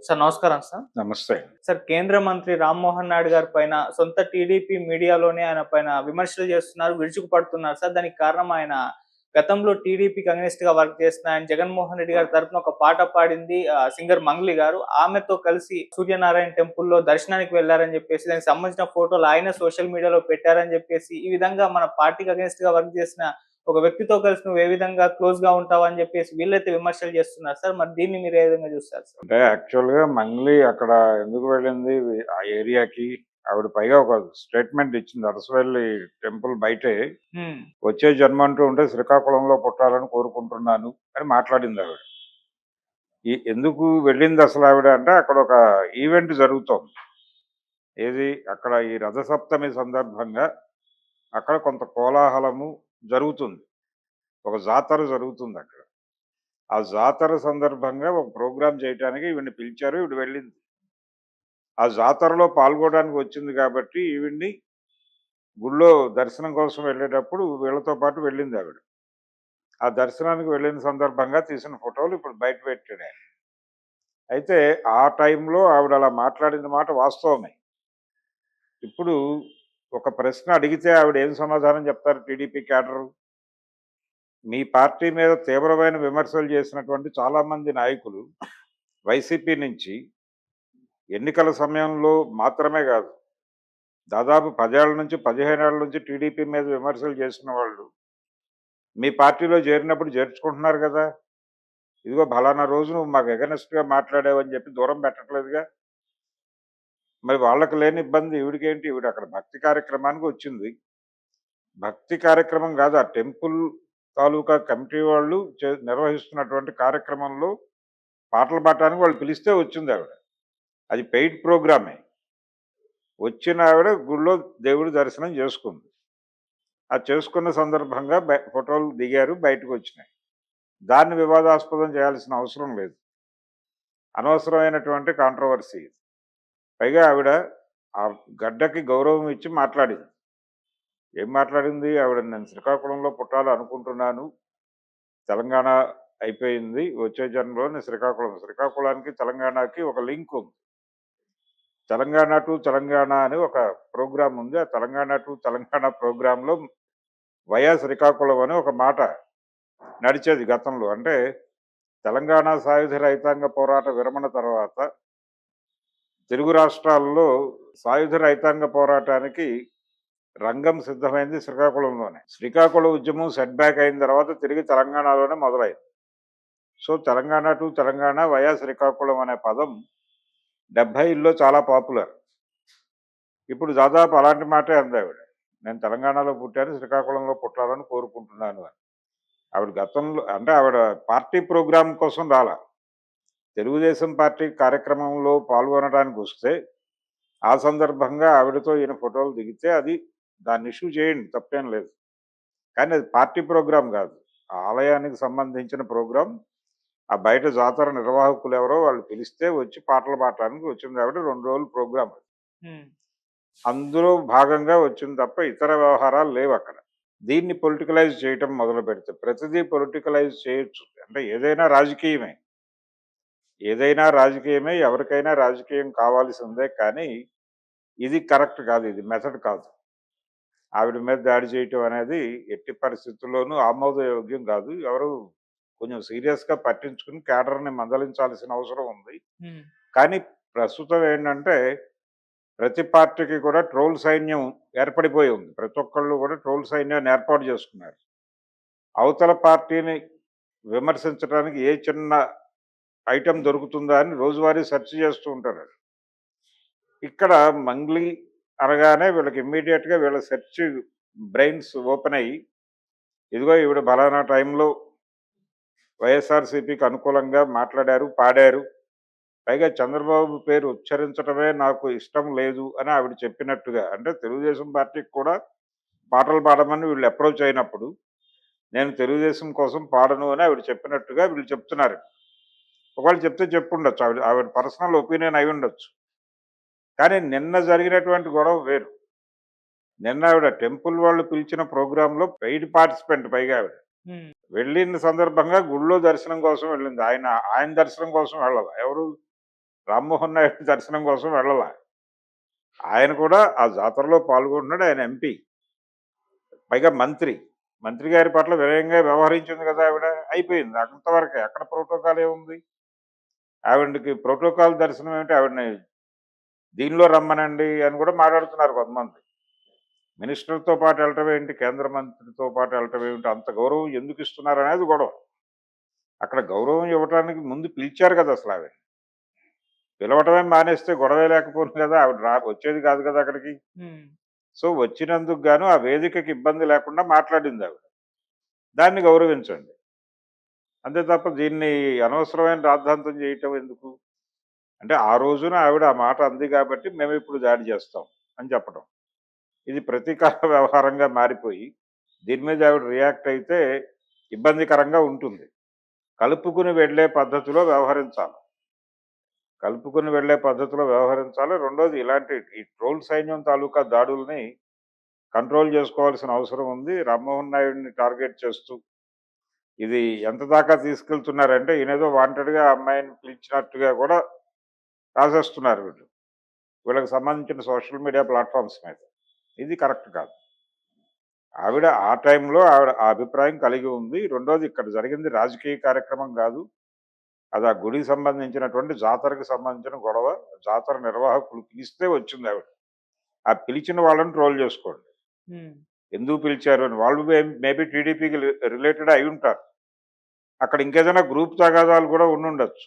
Sir నమస్కారం sir. నమస్తే. Sir కేంద్ర మంత్రి రామ్మోహన్ నాయుడు గారి పైన సొంత టీడీపీ మీడియాలోనే ఆయన పైన విమర్శలు చేస్తున్నారు, విరుచుకుపడుతున్నారు సార్. దానికి కారణం ఆయన గతంలో టీడీపీకి అగెనిస్ట్‌గా వర్క్ చేసిన ఆయన జగన్మోహన్ రెడ్డి గారి తరపున ఒక పాట పాడింది సింగర్ మంగ్లీ గారు. ఆమెతో కలిసి సూర్యనారాయణ టెంపుల్‌లో దర్శనానికి వెళ్లారని చెప్పేసి, దానికి సంబంధించిన ఫోటోలు ఆయనే సోషల్ మీడియాలో పెట్టారని చెప్పేసి, ఈ విధంగా మన పార్టీకి అగెనిస్ట్‌గా వర్క్ చేసిన ఒక వ్యక్తితో కలిసి నువ్వు ఏ విధంగా క్లోజ్‌గా ఉంటావని చెప్పేసి వీళ్ళైతే విమర్శలు చేస్తున్నారు సార్. మరి దీన్ని మీరు ఏ విధంగా చూస్తారు సార్? అంటే యాక్చువల్‌గా మంగ్లీ అక్కడ ఎందుకు వెళ్ళింది ఆ ఏరియాకి? ఆవిడ పైగా ఒక స్టేట్మెంట్ ఇచ్చింది. అరసవెల్లి టెంపుల్ బయటే హ్మ్. వచ్చే జన్మ అంటూ ఉంటే శ్రీకాకుళంలో పుట్టాలని కోరుకుంటున్నాను అని మాట్లాడింది ఆవిడ. ఎందుకు వెళ్ళింది అసలు ఆవిడ అంటే అక్కడ ఒక ఈవెంట్ జరుగుతోంది. ఏది అక్కడ ఈ రథసప్తమి సందర్భంగా అక్కడ కొంత కోలాహలము జరుగుతుంది. ఒక జాతర జరుగుతుంది అక్కడ. ఆ జాతర సందర్భంగా ఒక ప్రోగ్రామ్ చేయటానికి ఈవిడ్ని పిలిచారు. ఈవిడ వెళ్ళింది. ఆ జాతరలో పాల్గొనడానికి వచ్చింది కాబట్టి ఈవిడ్ని గుళ్ళో దర్శనం కోసం వెళ్ళేటప్పుడు వీళ్ళతో పాటు వెళ్ళింది ఆవిడ. ఆ దర్శనానికి వెళ్ళిన సందర్భంగా తీసిన ఫోటోలు ఇప్పుడు బయట పెట్టాడు ఆయన. అయితే ఆ టైంలో ఆవిడ అలా మాట్లాడిన మాట వాస్తవమే. ఇప్పుడు ఒక ప్రశ్న అడిగితే ఆవిడ ఏం సమాధానం చెప్తారు టీడీపీ క్యాడరు? మీ పార్టీ మీద తీవ్రమైన విమర్శలు చేసినటువంటి చాలామంది నాయకులు వైసీపీ నుంచి ఎన్నికల సమయంలో మాత్రమే కాదు, దాదాపు 10 ఏళ్ల నుంచి 15 ఏళ్ల నుంచి టీడీపీ మీద విమర్శలు చేసిన వాళ్ళు మీ పార్టీలో చేరినప్పుడు చేర్చుకుంటున్నారు కదా. ఇదిగో ఫలానా రోజు నువ్వు మాకు ఎగనెస్ట్గా మాట్లాడావని చెప్పి దూరం పెట్టట్లేదుగా. మరి వాళ్ళకి లేని ఇబ్బంది ఈవిడికేంటి? ఈవిడ అక్కడ భక్తి కార్యక్రమానికి వచ్చింది. భక్తి కార్యక్రమం కాదు, ఆ టెంపుల్ తాలూకా కమిటీ వాళ్ళు నిర్వహిస్తున్నటువంటి కార్యక్రమంలో పాటలు పాడటానికి వాళ్ళు పిలిస్తే వచ్చింది ఆవిడ. అది పెయిడ్ ప్రోగ్రామే. వచ్చిన ఆవిడ గుళ్ళో దేవుడి దర్శనం చేసుకుంది. ఆ చేసుకున్న సందర్భంగా ఫోటోలు దిగారు, బయటకు వచ్చినాయి. దాన్ని వివాదాస్పదం చేయాల్సిన అవసరం లేదు. అనవసరమైనటువంటి కాంట్రవర్సీ. పైగా ఆవిడ ఆ గడ్డకి గౌరవం ఇచ్చి మాట్లాడింది. ఏం మాట్లాడింది ఆవిడ? నేను శ్రీకాకుళంలో పుట్టాలనుకుంటున్నాను. తెలంగాణ అయిపోయింది. వచ్చే జన్మలో నేను శ్రీకాకుళానికి తెలంగాణకి ఒక లింక్ ఉంది. తెలంగాణ టు తెలంగాణ అని ఒక ప్రోగ్రామ్ ఉంది. ఆ తెలంగాణ టు తెలంగాణ ప్రోగ్రాంలో వయా శ్రీకాకుళం అని ఒక మాట నడిచేది గతంలో. అంటే తెలంగాణ సాయుధ రైతాంగ పోరాట విరమణ తర్వాత తెలుగు రాష్ట్రాల్లో సాయుధ రైతాంగ పోరాటానికి రంగం సిద్ధమైంది శ్రీకాకుళంలోనే. శ్రీకాకుళం ఉద్యమం సెట్ బ్యాక్ అయిన తర్వాత తిరిగి తెలంగాణలోనే మొదలైంది. So Telangana to Telangana via Srikakulam అనే పదం 70ల్లో చాలా పాపులర్. ఇప్పుడు దాదాపు అలాంటి మాటే అంది ఆవిడ. నేను తెలంగాణలో పుట్టాను, శ్రీకాకుళంలో పుట్టాలని కోరుకుంటున్నాను అని. ఆవిడ గతంలో అంటే ఆవిడ పార్టీ ప్రోగ్రాం కోసం రాలా. తెలుగుదేశం పార్టీ కార్యక్రమంలో పాల్గొనడానికి వస్తే ఆ సందర్భంగా ఆవిడతో ఈయన ఫోటోలు దిగితే దాన్ని ఇష్యూ చేయండి, తప్పేం లేదు. కానీ అది పార్టీ ప్రోగ్రాం కాదు. ఆ ఆలయానికి సంబంధించిన ప్రోగ్రాం. ఆ బయట జాతర నిర్వాహకులు ఎవరో వాళ్ళు పిలిస్తే వచ్చి పాటలు పాడటానికి వచ్చింది ఆవిడ. 2 రోజులు ప్రోగ్రాం. అందులో భాగంగా వచ్చింది తప్ప ఇతర వ్యవహారాలు లేవు అక్కడ. దీన్ని పొలిటికలైజ్ చేయటం మొదలు పెడితే ప్రతిదీ పొలిటికలైజ్ చేయొచ్చు. అంటే ఏదైనా రాజకీయమే. ఎవరికైనా రాజకీయం కావాల్సిందే. కానీ ఇది కరెక్ట్ కాదు. ఇది మెథడ్ కాదు. ఆవిడ మీద దాడి చేయటం అనేది ఎట్టి పరిస్థితుల్లోనూ ఆమోదయోగ్యం కాదు. ఎవరు కొంచెం సీరియస్గా పట్టించుకుని క్యాడర్ని మందలించాల్సిన అవసరం ఉంది. కానీ ప్రస్తుతం ఏంటంటే ప్రతి పార్టీకి కూడా ట్రోల్ సైన్యం ఏర్పడిపోయి ఉంది. ప్రతి ఒక్కళ్ళు కూడా ట్రోల్ సైన్యాన్ని ఏర్పాటు చేసుకున్నారు. అవతల పార్టీని విమర్శించడానికి ఏ చిన్న ఐటెం దొరుకుతుందా అని రోజువారీ సెర్చ్ చేస్తూ ఉంటారు. ఇక్కడ మంగ్లీ అనగానే వీళ్ళకి ఇమ్మీడియట్గా వీళ్ళ సెర్చ్ బ్రెయిన్స్ ఓపెన్ అయ్యి, ఇదిగో ఈవిడ ఫలానా టైంలో వైఎస్ఆర్సీపీకి అనుకూలంగా మాట్లాడారు, పాడారు. పైగా చంద్రబాబు పేరు ఉచ్చరించడమే నాకు ఇష్టం లేదు అని ఆవిడ చెప్పినట్టుగా. అంటే తెలుగుదేశం పార్టీకి కూడా పాటలు పాడమని వీళ్ళు అప్రోచ్ అయినప్పుడు నేను తెలుగుదేశం కోసం పాడను అని ఆవిడ చెప్పినట్టుగా వీళ్ళు చెప్తున్నారు. ఒకవేళ చెప్తే చెప్పుండొచ్చు, ఆవిడ పర్సనల్ ఒపీనియన్ అయి ఉండొచ్చు. కానీ నిన్న జరిగినటువంటి గొడవ వేరు. నిన్న ఆవిడ టెంపుల్ వాళ్ళు పిలిచిన ప్రోగ్రాంలో పెయిడ్ పార్టిసిపెంట్. పైగా ఆవిడ వెళ్ళిన సందర్భంగా గుళ్ళో దర్శనం కోసం వెళ్ళింది. ఆయన దర్శనం కోసం వెళ్ళాలి. ఎవరు? రామ్మోహన్ నాయుడు దర్శనం కోసం వెళ్ళాల. ఆయన కూడా ఆ జాతరలో పాల్గొంటున్నాడు. ఆయన ఎంపీ. పైగా మంత్రి. మంత్రి గారి పట్ల వినయంగా వ్యవహరించింది కదా ఆవిడ. అయిపోయింది. అంతవరకే. అక్కడ ప్రోటోకాల్ ఏముంది? ఆవిడకి ప్రోటోకాల్ దర్శనం ఏమిటి? ఆవిడని దీనిలో రమ్మనండి అని కూడా మాట్లాడుతున్నారు కొంతమంది. మినిస్టర్‌తో పాటు వెళ్ళటం ఏంటి? కేంద్ర మంత్రితో పాటు వెళ్ళటం ఏమిటి? అంత గౌరవం ఎందుకు ఇస్తున్నారనేది గొడవ. అక్కడ గౌరవం ఇవ్వటానికి ముందు పిలిచారు కదా అసలావిడ. పిలవటమే మానేస్తే గొడవే లేకపోతుంది కదా! ఆవిడ వచ్చేది కాదు కదా అక్కడికి. హ్మ్. సో, వచ్చినందుకు గాను ఆ వేదికకి ఇబ్బంది లేకుండా మాట్లాడిందావిడ. దాన్ని గౌరవించండి. అంతే తప్ప దీన్ని అనవసరమైన రాద్ధాంతం చేయటం ఎందుకు? అంటే ఆ రోజున ఆవిడ ఆ మాట అంది కాబట్టి మేమిప్పుడు దాడి చేస్తాం అని చెప్పడం. ఇది ప్రతీకార వ్యవహారంగా మారిపోయి దీని మీద ఆవిడ రియాక్ట్ అయితే ఇబ్బందికరంగా ఉంటుంది. కలుపుకుని వెళ్ళే పద్ధతిలో వ్యవహరించాలి. కలుపుకుని వెళ్ళే పద్ధతిలో వ్యవహరించాలి. రెండోది ఇలాంటి ఈ ట్రోల్ సైన్యం తాలూకా దాడుల్ని కంట్రోల్ చేసుకోవాల్సిన అవసరం ఉంది. రామ్మోహన్ నాయుడిని టార్గెట్ చేస్తూ ఇది ఎంత దాకా తీసుకెళ్తున్నారంటే ఈయనేదో వాంటెడ్‌గా ఆ అమ్మాయిని పిలిచినట్టుగా కూడా రాసేస్తున్నారు వీళ్ళు. వీళ్ళకి సంబంధించిన సోషల్ మీడియా ప్లాట్‌ఫార్మ్స్ మీద. ఇది కరెక్ట్ కాదు. ఆవిడ ఆ టైంలో ఆవిడ ఆ అభిప్రాయం కలిగి ఉంది. రెండోది ఇక్కడ జరిగింది రాజకీయ కార్యక్రమం గాదు. అది ఆ గుడికి సంబంధించినటువంటి జాతరకు సంబంధించిన గొడవ. జాతర నిర్వాహకులు పిలిస్తే వచ్చిందావిడ. ఆ పిలిచిన వాళ్ళని ట్రోల్ చేసుకోండి. హ్మ్. ఎందుకు పిలిచారు అని. వాళ్ళు మేబీ టీడీపీకి రిలేటెడ్ అయ్యుంటారు. అక్కడ ఇంకేదైనా గ్రూప్ తగాదాలు కూడా ఉండుండొచ్చు.